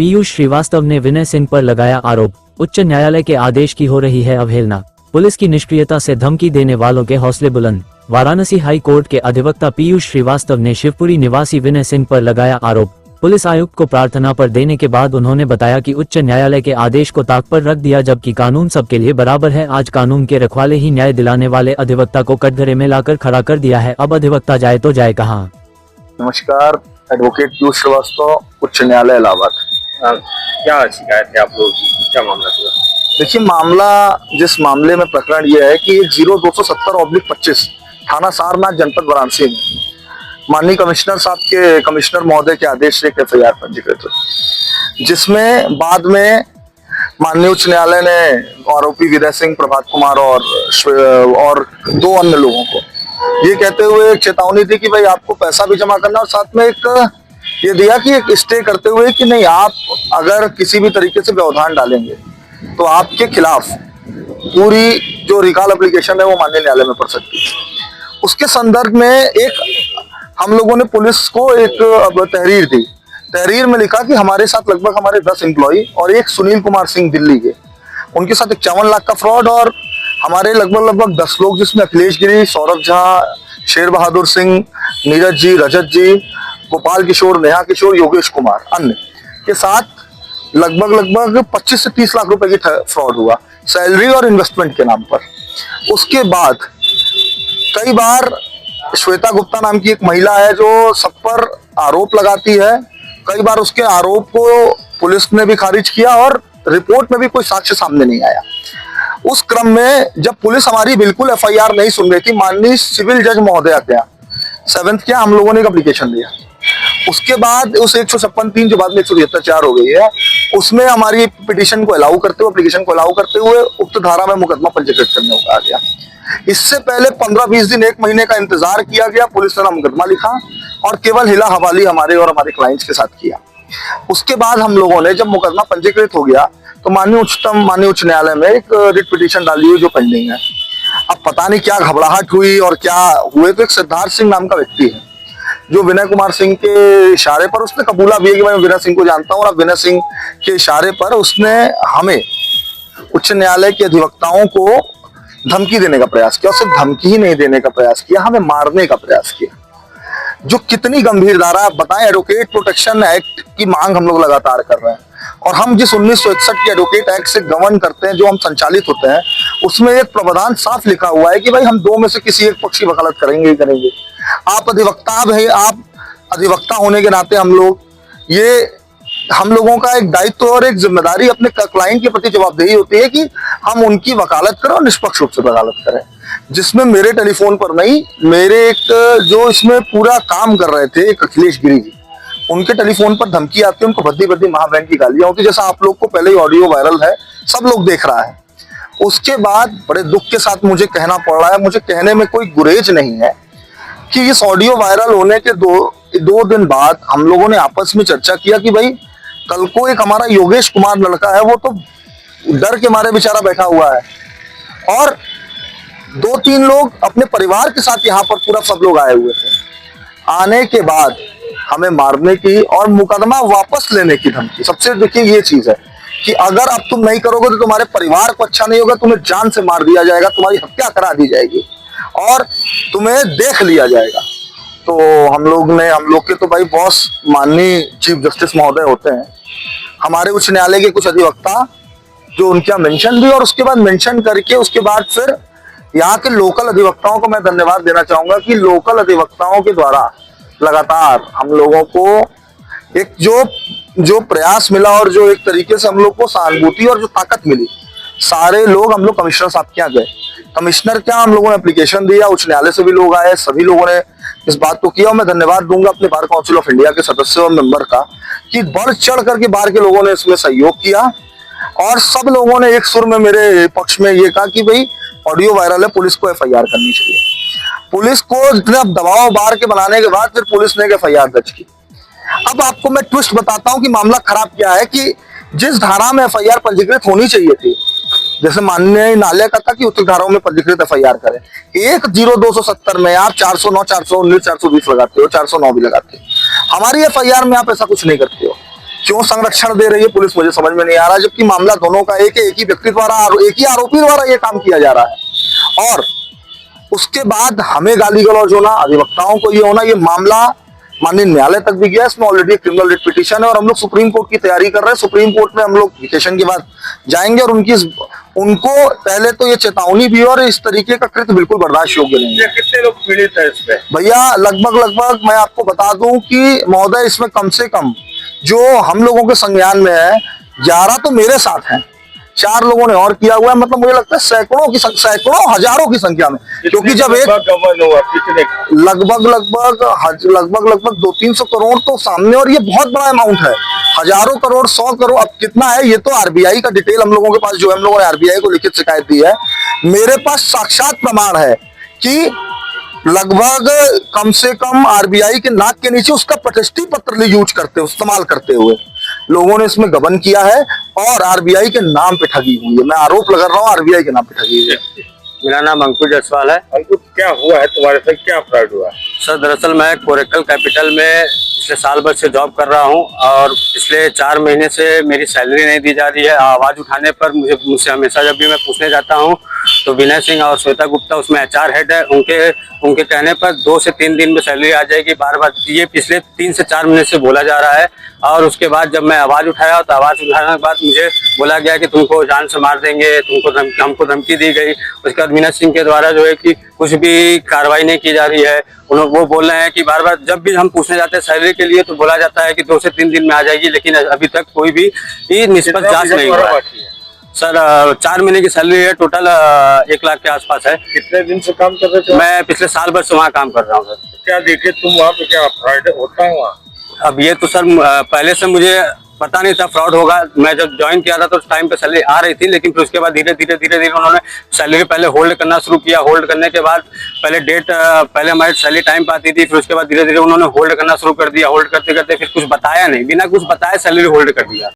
पीयूष श्रीवास्तव ने विनय सिंह पर लगाया आरोप। उच्च न्यायालय के आदेश की हो रही है अवहेलना। पुलिस की निष्क्रियता से धमकी देने वालों के हौसले बुलंद। वाराणसी हाई कोर्ट के अधिवक्ता पीयूष श्रीवास्तव ने शिवपुरी निवासी विनय सिंह पर लगाया आरोप। पुलिस आयुक्त को प्रार्थना पर देने के बाद उन्होंने बताया कि उच्च न्यायालय के आदेश को ताक पर रख दिया, जबकि कानून सबके लिए बराबर है। आज कानून के रखवाले ही न्याय दिलाने वाले अधिवक्ता को कटघरे में लाकर खड़ा कर दिया है। अब अधिवक्ता जाए तो जाए कहां। नमस्कार, एडवोकेट पीयूष श्रीवास्तव, उच्च न्यायालय इलाहाबाद। क्या शिकायत है आप लोगों की, क्या मामला था? देखिए, जिस मामले में प्रकरण यह है कि 0270/25 थाना सारनाथ जनपद वाराणसी में माननीय कमिश्नर महोदय के आदेश से एक FIR पंजीकृत हुई, जिसमें बाद में माननीय उच्च न्यायालय ने आरोपी विनय सिंह, प्रभात कुमार और 2 अन्य लोगों को ये कहते हुए एक चेतावनी दी कि भाई आपको पैसा भी जमा करना, और साथ में एक ये दिया कि एक स्टे करते हुए कि नहीं, आप अगर किसी भी तरीके से व्यवधान डालेंगे तो आपके खिलाफ पूरी जो रिकॉल एप्लीकेशन है वो माननीय न्यायालय में पड़ सकती है। उसके संदर्भ में एक हम लोगों ने पुलिस को एक तहरीर दी। तहरीर में लिखा कि हमारे साथ लगभग हमारे 10 एम्प्लॉई और एक सुनील कुमार सिंह दिल्ली के, उनके साथ 51 लाख का फ्रॉड, और हमारे लगभग 10 लोग, जिसमें अखिलेश गिरी, सौरभ झा, शेर बहादुर सिंह, नीरज जी, रजत जी, गोपाल किशोर, नेहा किशोर, योगेश कुमार, अन्य के साथ लगभग 25 से 30 लाख रुपए की फ्रॉड हुआ, सैलरी और इन्वेस्टमेंट के नाम पर। उसके बाद कई बार श्वेता गुप्ता नाम की एक महिला है जो सब पर आरोप लगाती है। कई बार उसके आरोप को पुलिस ने भी खारिज किया और रिपोर्ट में भी कोई साक्ष्य सामने नहीं आया। उस क्रम में जब पुलिस हमारी बिल्कुल FIR नहीं सुन रही थी, माननीय सिविल जज महोदया क्या 7th क्या हम लोगों ने एक एप्लीकेशन दिया। उसके बाद उस 156(3) जो बाद में 173 हो गई है, उसमें हमारी पिटीशन को अलाउ करते हुए, एप्लीकेशन को अलाउ करते हुए उक्त धारा में मुकदमा पंजीकृत करने को कहा गया। इससे पहले 15-20 दिन, 1 महीने का इंतजार किया गया। पुलिस ने मुकदमा लिखा और केवल हिला हवाली हमारे और हमारे क्लाइंट्स के साथ किया। उसके बाद हम लोगों ने जब मुकदमा पंजीकृत हो गया तो माननीय उच्च न्यायालय में एक रिट पिटीशन डाली हुई जो पेंडिंग है। अब पता नहीं क्या घबराहट हुई और क्या हुए, तो एक सिद्धार्थ सिंह नाम का व्यक्ति है जो विनय कुमार सिंह के इशारे पर, उसने कबूला भी है कि मैं विनय सिंह को जानता हूँ, और विनय सिंह के इशारे पर उसने हमें उच्च न्यायालय के अधिवक्ताओं को धमकी देने का प्रयास किया। और सिर्फ धमकी ही नहीं देने का प्रयास किया, हमें मारने का प्रयास किया, जो कितनी गंभीर धारा आप बताएं। एडवोकेट प्रोटेक्शन एक्ट की मांग हम लोग लगातार कर रहे हैं, और हम जिस 1961 के एडवोकेट एक्ट से गवर्न करते हैं, जो हम संचालित होते हैं, उसमें एक प्रावधान साफ लिखा हुआ है कि भाई हम 2 में से किसी एक पक्ष की वकालत करेंगे ही करेंगे। आप अधिवक्ता होने के नाते हम लोगों का एक दायित्व और एक जिम्मेदारी अपने क्लाइंट के प्रति जवाबदेही होती है कि हम उनकी वकालत करें और निष्पक्ष रूप से वकालत करें। जिसमें मेरे टेलीफोन पर नहीं, मेरे एक जो इसमें पूरा काम कर रहे थे, एक अखिलेश गिरी जी, उनके टेलीफोन पर धमकी आती है, उनको भद्दी महाबहन की गालियां होती, जैसा आप लोग को पहले ही ऑडियो वायरल है, सब लोग देख रहा है। उसके बाद बड़े दुख के साथ मुझे कहना पड़ रहा है, मुझे कहने में कोई गुरेज नहीं है कि इस ऑडियो वायरल होने के दो दिन बाद हम लोगों ने आपस में चर्चा किया कि भाई कल को एक हमारा योगेश कुमार लड़का है, वो तो डर के मारे बेचारा बैठा हुआ है, और 2-3 लोग अपने परिवार के साथ यहाँ पर पूरा सब लोग आए हुए थे। आने के बाद हमें मारने की और मुकदमा वापस लेने की धमकी। सबसे देखिए ये चीज है कि अगर अब तुम नहीं करोगे तो तुम्हारे परिवार को अच्छा नहीं होगा, तुम्हें जान से मार दिया जाएगा, तुम्हारी हत्या करा दी जाएगी और तुम्हें देख लिया जाएगा। तो हम लोग के तो भाई बॉस माननीय चीफ जस्टिस महोदय होते हैं, हमारे उच्च न्यायालय के कुछ अधिवक्ता जो उनका मेंशन भी, और उसके बाद मेंशन करके उसके बाद फिर यहाँ के लोकल अधिवक्ताओं को मैं धन्यवाद देना चाहूंगा कि लोकल अधिवक्ताओं के द्वारा लगातार हम लोगों को एक जो प्रयास मिला और जो एक तरीके से हम लोग को सहानुभूति और जो ताकत मिली, सारे लोग हम लोग कमिश्नर साहब के यहाँ गए। कमिश्नर क्या हम लोगों ने एप्लीकेशन दिया, उच्च न्यायालय से भी लोग आए, सभी लोगों ने इस बात को किया। और मैं धन्यवाद दूंगा अपने बार काउंसिल ऑफ इंडिया के सदस्य और मेंबर का कि बढ़ चढ़ करके बार के लोगों ने इसमें सहयोग किया, और सब लोगों ने एक सुर में मेरे पक्ष में ये कहा कि भाई ऑडियो वायरल है, पुलिस को FIR करनी चाहिए। पुलिस को इतना दबाव बार के बनाने के बाद फिर पुलिस ने FIR दर्ज की। अब आपको मैं ट्विस्ट बताता हूं कि मामला खराब क्या है, कि जिस धारा में FIR पंजीकृत होनी चाहिए थी, जैसे माननीय न्यायालय का था कि उक्त धाराओं में पंजीकृत FIR करें, एक 0270 में आप 409, 419, 420 लगाते हो, 409 भी लगाते हो। हमारी FIR में आप ऐसा कुछ नहीं करते हो। क्यों संरक्षण दे रही है पुलिस, मुझे समझ में नहीं आ रहा, जबकि मामला दोनों का एक ही व्यक्ति द्वारा, एक ही आरोपी द्वारा ये काम किया जा रहा है। और उसके बाद हमें गाली गलौज होना, अधिवक्ताओं को ये होना, ये मामला माननीय न्यायालय तक भी गया। इसमें ऑलरेडी क्रिमिनल रिट पिटीशन है और हम लोग सुप्रीम कोर्ट की तैयारी कर रहे हैं। सुप्रीम कोर्ट में हम लोग वेकेशन के बाद जाएंगे और उनको पहले तो ये चेतावनी भी है और इस तरीके का कृत्य बिल्कुल बर्दाश्त योग्य नहीं है। कितने लोग पीड़ित है इसमें? भैया लगभग मैं आपको बता दूं कि महोदय इसमें कम से कम जो हम लोगों के संज्ञान में है 11 तो मेरे साथ हैं, 4 लोगों ने और किया हुआ है। मतलब मुझे लगता है सैकड़ों हजारों की संख्या में, क्योंकि जब एक लगभग 200-300 करोड़ तो सामने, और ये बहुत बड़ा अमाउंट है। हजारों करोड़, 100 करोड़, अब कितना है ये तो आरबीआई का डिटेल हम लोगों के पास, जो हम लोगों ने आरबीआई को लिखित शिकायत दी है, मेरे पास साक्षात प्रमाण है कि लगभग कम से कम आरबीआई के नाक के नीचे उसका प्रतिष्ठित पत्र यूज करते, इस्तेमाल करते हुए लोगों ने इसमें गबन किया है और आरबीआई के नाम पे ठगी हुई है। मैं आरोप लगा रहा हूँ आरबीआई के नाम पे ठगी हुई है। मेरा नाम अंकुर जायसवाल है। अंकुर, क्या हुआ है तुम्हारे साथ, क्या फ्रॉड हुआ? सर दरअसल मैं कोरेकल कैपिटल में पिछले साल भर से जॉब कर रहा हूं और पिछले 4 महीने से मेरी सैलरी नहीं दी जा रही है। आवाज उठाने पर मुझसे हमेशा जब भी मैं पूछने जाता हूं तो विनय सिंह और श्वेता गुप्ता उसमें एचआर हेड है, उनके कहने पर 2 से 3 दिन में सैलरी आ जाएगी। बार बार ये पिछले 3 से 4 महीने से बोला जा रहा है। और उसके बाद जब मैं आवाज उठाया तो आवाज उठाने के बाद मुझे बोला गया कि तुमको जान से मार देंगे, हमको धमकी दी गई। उसके बाद विनय सिंह के द्वारा जो है कि कुछ भी कार्रवाई नहीं की जा रही है। वो बोल रहे हैं कि बार बार जब भी हम पूछने जाते हैं सैलरी के लिए तो बोला जाता है कि 2 से 3 दिन में आ जाएगी, लेकिन अभी तक कोई भी निष्पक्ष जांच नहीं हुआ है। सर 4 महीने की सैलरी है, टोटल 1 लाख के आसपास है। कितने दिन से काम कर रहे थे? मैं पिछले साल भर से वहाँ काम कर रहा हूँ सर। क्या देखे तुम वहाँ पे, क्या फ्रॉड होता है वहाँ? अब ये तो सर पहले से मुझे पता नहीं था फ्रॉड होगा। मैं जब ज्वाइन किया था तो उस टाइम पे सैलरी आ रही थी, लेकिन फिर उसके बाद धीरे धीरे उन्होंने सैलरी पहले होल्ड करना शुरू किया। होल्ड करने के बाद पहले हमारी सैलरी टाइम पे आती थी, फिर उसके बाद धीरे धीरे उन्होंने होल्ड करना शुरू कर दिया। होल्ड करते करते फिर कुछ बताया नहीं, बिना कुछ बताए सैलरी होल्ड कर दिया।